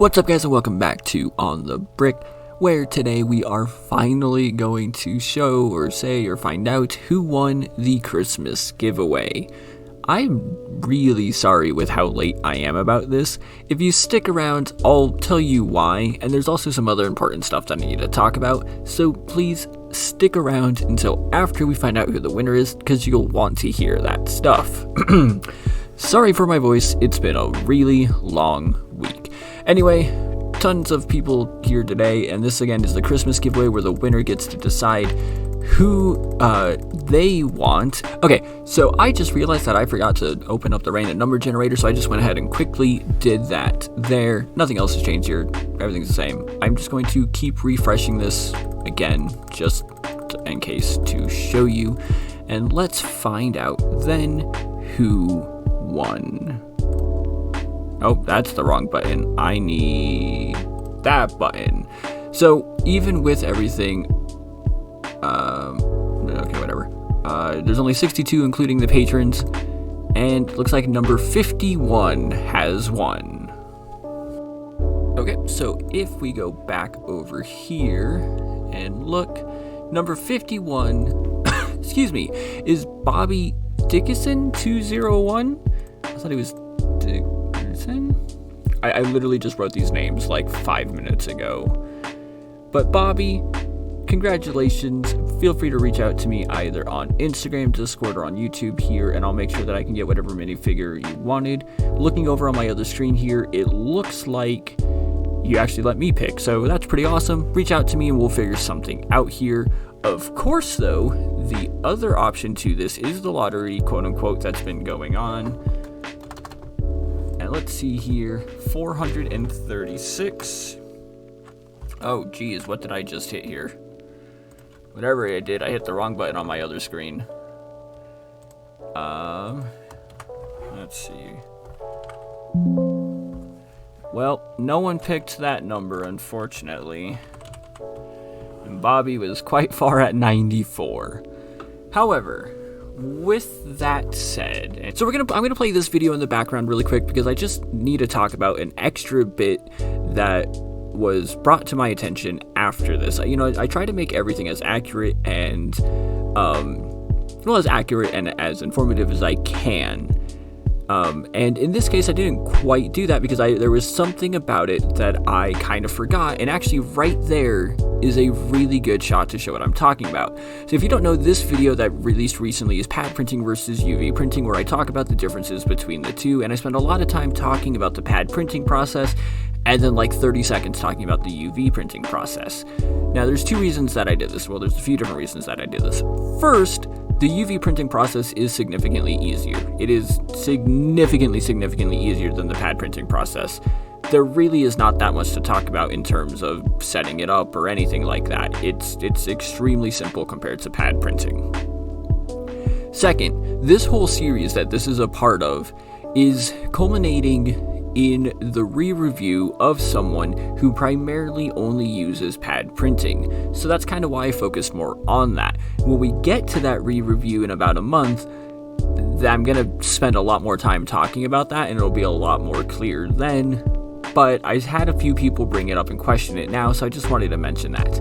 What's up, guys, and welcome back to On the Brick, where today we are finally going to show or say or find out who won the Christmas giveaway. I'm really sorry with how late I am about this. If you stick around, I'll tell you why, and there's also some other important stuff that I need to talk about, so please stick around until after we find out who the winner is, because you'll want to hear that stuff. Sorry for my voice, it's been a really long week. Anyway, tons of people here today, and this again is the Christmas giveaway where the winner gets to decide who they want. Okay, so I just realized that I forgot to open up the random number generator, so I just went ahead and quickly did that there. Nothing else has changed here, everything's the same. I'm just going to keep refreshing this again, just in case to show you, and let's find out then who won. Oh, that's the wrong button. I need that button. So even with everything, okay, whatever. There's only 62, including the patrons, and it looks like number 51 has won. Okay, so if we go back over here and look, number 51, excuse me, is Bobby Dickinson 201. I thought he was Dickinson. I literally just wrote these names like 5 minutes ago. But Bobby, congratulations. Feel free to reach out to me either on Instagram, Discord, or on YouTube here, and I'll make sure that I can get whatever minifigure you wanted. Looking over on my other screen here, it looks like you actually let me pick, so that's pretty awesome. Reach out to me and we'll figure something out here. Of course, though, the other option to this is the lottery, quote unquote, that's been going on. And let's see here, 436. Oh, geez, what did I just hit here? Whatever I did, I hit the wrong button on my other screen. Let's see. Well, no one picked that number, unfortunately. And Bobby was quite far at 94. However, with that said, so I'm gonna play this video in the background really quick because I just need to talk about an extra bit that was brought to my attention after this. You know, I try to make everything as accurate and as accurate and as informative as I can. And in this case, I didn't quite do that because there was something about it that I kind of forgot. And actually, right there is a really good shot to show what I'm talking about. So if you don't know, this video that released recently is pad printing versus UV printing, where I talk about the differences between the two. And I spend a lot of time talking about the pad printing process, and then like 30 seconds talking about the UV printing process. Now, there's two reasons that I did this. Well, there's a few different reasons that I did this. First, the UV printing process is significantly easier. It is significantly easier than the pad printing process. There really is not that much to talk about in terms of setting it up or anything like that. It's extremely simple compared to pad printing. Second, this whole series that this is a part of is culminating in the re-review of someone who primarily only uses pad printing. So that's kind of why I focused more on that. When we get to that re-review in about a month, I'm going to spend a lot more time talking about that, and it'll be a lot more clear then. But I had a few people bring it up and question it now, so I just wanted to mention that.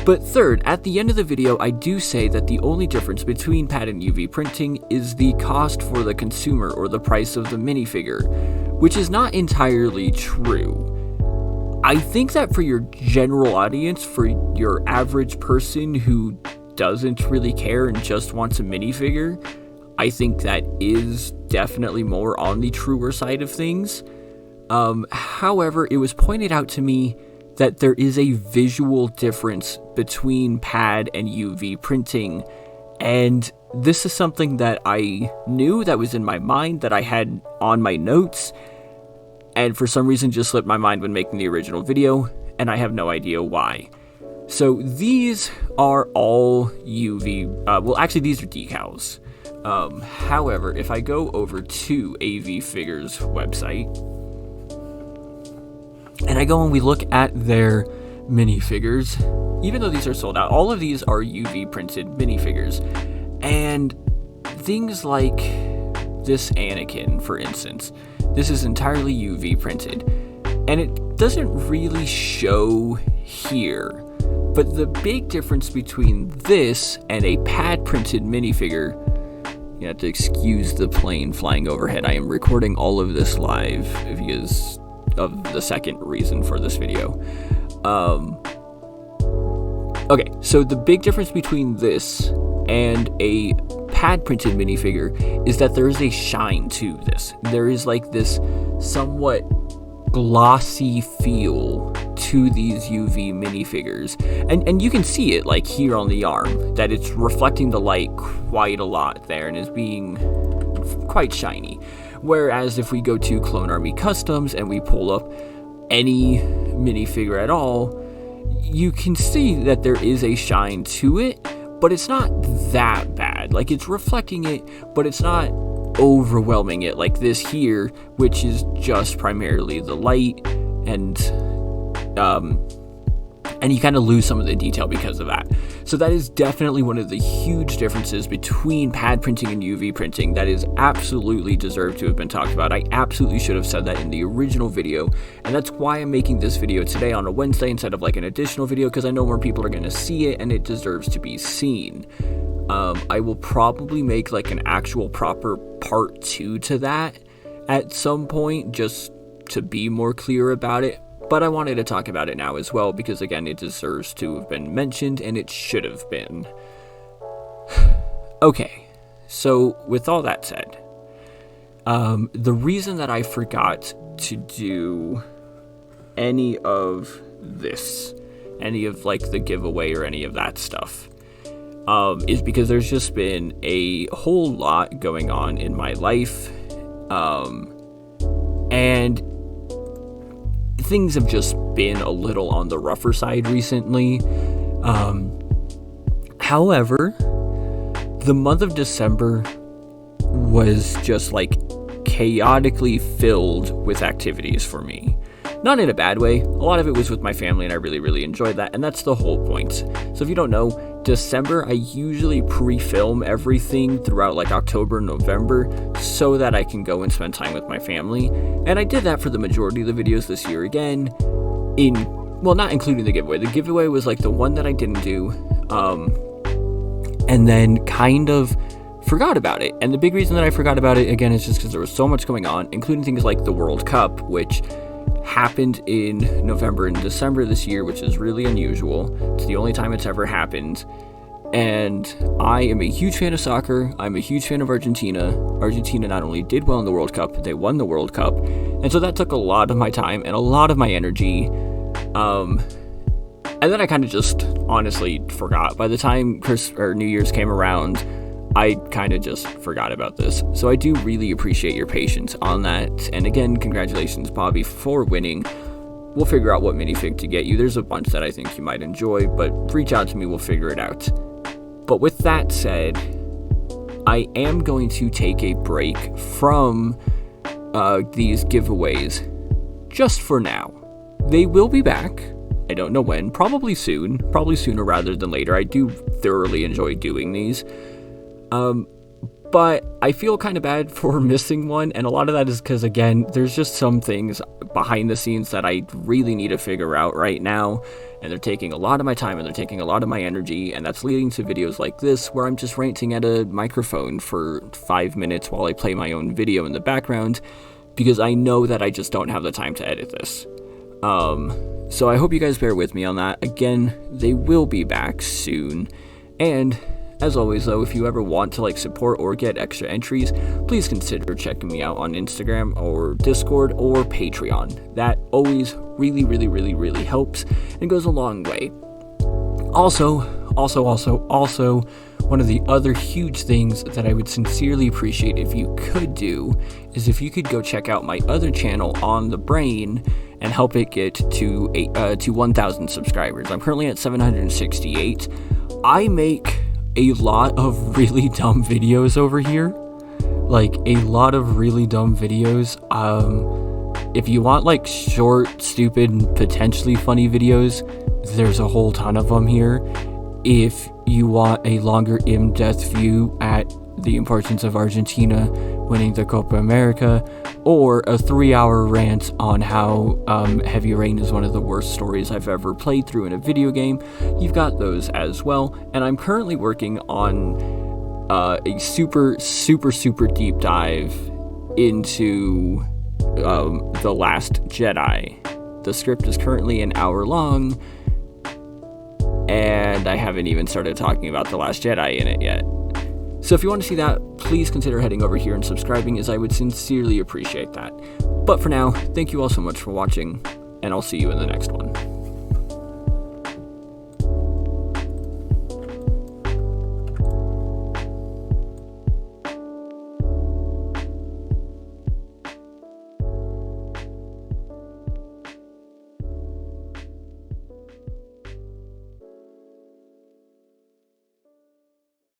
But third, at the end of the video, I do say that the only difference between pad and UV printing is the cost for the consumer, or the price of the minifigure, which is not entirely true. I think that for your general audience, for your average person who doesn't really care and just wants a minifigure, I think that is definitely more on the truer side of things. However, it was pointed out to me that there is a visual difference between pad and UV printing, and this is something that I knew, that was in my mind, that I had on my notes, and for some reason just slipped my mind when making the original video, and I have no idea why. So these are all UV, well actually these are decals. However, if I go over to AV Figures website, and I go and we look at their minifigures, even though these are sold out, all of these are UV printed minifigures. And things like this Anakin, for instance, this is entirely UV printed. And it doesn't really show here. But the big difference between this and a pad printed minifigure, you have to excuse the plane flying overhead. I am recording all of this live because of the second reason for this video. Okay, so the big difference between this and a pad printed minifigure is that there is a shine to this. There is like this somewhat glossy feel to these UV minifigures, and you can see it like here on the arm, that it's reflecting the light quite a lot there and is being quite shiny. Whereas if we go to Clone Army Customs and we pull up any minifigure at all, you can see that there is a shine to it, but it's not that bad. Like, it's reflecting it, but it's not overwhelming it like this here, which is just primarily the light, and you kind of lose some of the detail because of that. So that is definitely one of the huge differences between pad printing and UV printing that is absolutely deserved to have been talked about. I absolutely should have said that in the original video, and that's why I'm making this video today on a Wednesday instead of like an additional video, because I know more people are going to see it and it deserves to be seen. I will probably make like an actual proper part 2 to that at some point, just to be more clear about it. But I wanted to talk about it now as well, because again, it deserves to have been mentioned, and it should have been. Okay, so with all that said, the reason that I forgot to do any of this, any of like the giveaway or any of that stuff, is because there's just been a whole lot going on in my life, and things have just been a little on the rougher side recently. However, the month of December was just like chaotically filled with activities for me. Not in a bad way. A lot of it was with my family, and I really, really enjoyed that, and that's the whole point. So if you don't know, December, I usually pre-film everything throughout like October, November, so that I can go and spend time with my family. And I did that for the majority of the videos this year again, well, not including the giveaway. The giveaway was like the one that I didn't do, and then kind of forgot about it. And the big reason that I forgot about it, again, is just because there was so much going on, including things like the World Cup, which happened in November and December this year, which is really unusual. It's the only time it's ever happened. And I am a huge fan of soccer. I'm a huge fan of Argentina. Argentina not only did well in the World Cup, they won the World Cup. And so that took a lot of my time and a lot of my energy. And then I kind of just honestly forgot. By the time New Year's came around, I kind of just forgot about this. So I do really appreciate your patience on that. And again, congratulations, Bobby, for winning. We'll figure out what minifig to get you. There's a bunch that I think you might enjoy, but reach out to me, we'll figure it out. But with that said, I am going to take a break from these giveaways just for now. They will be back. I don't know when. Probably soon. Probably sooner rather than later. I do thoroughly enjoy doing these. But I feel kind of bad for missing one, and a lot of that is because, again, there's just some things behind the scenes that I really need to figure out right now, and they're taking a lot of my time, and they're taking a lot of my energy, and that's leading to videos like this, where I'm just ranting at a microphone for 5 minutes while I play my own video in the background, because I know that I just don't have the time to edit this. So I hope you guys bear with me on that. Again, they will be back soon, and as always though, if you ever want to support or get extra entries, please consider checking me out on Instagram or Discord or Patreon. That always really helps and goes a long way. Also, one of the other huge things that I would sincerely appreciate if you could do is if you could go check out my other channel, On The Brain, and help it get to 1,000 subscribers. I'm currently at 768. I make a lot of really dumb videos over here. A lot of really dumb videos. If you want short, stupid, and potentially funny videos, there's a whole ton of them here. If you want a longer in-depth view at the importance of Argentina winning the Copa America, or a 3-hour rant on how Heavy Rain is one of the worst stories I've ever played through in a video game, you've got those as well. And I'm currently working on a super deep dive into The Last Jedi. The script is currently an hour long, and I haven't even started talking about The Last Jedi in it yet. So if you want to see that, please consider heading over here and subscribing, as I would sincerely appreciate that. But for now, thank you all so much for watching, and I'll see you in the next one.